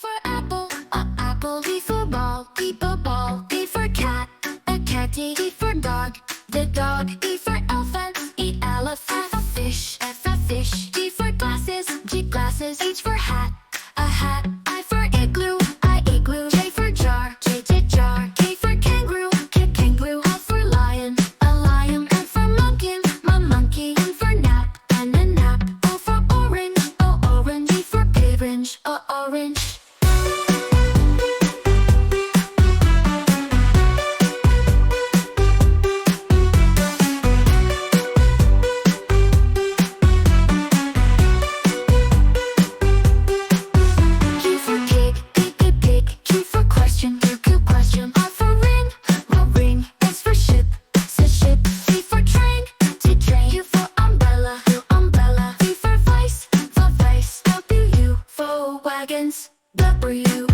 for apple, a apple. B for ball, a ball. B for cat, a cat. D for dog, the dog. E for elephant, elephant. F for fish. G for glasses, glasses. H for hat, a hat. I for igloo, igloo. J for jar, jar. K for kangaroo, kangaroo. L for lion, a lion. M for monkey, monkey. N for nap, a nap. O for orange, orange. E for orange, orange. Q for pig, pig. Q for question, question. R for ring, ring. S for ship, ship. T for train, train. U for umbrella, umbrella. V for vice, vice. W for wagons, W.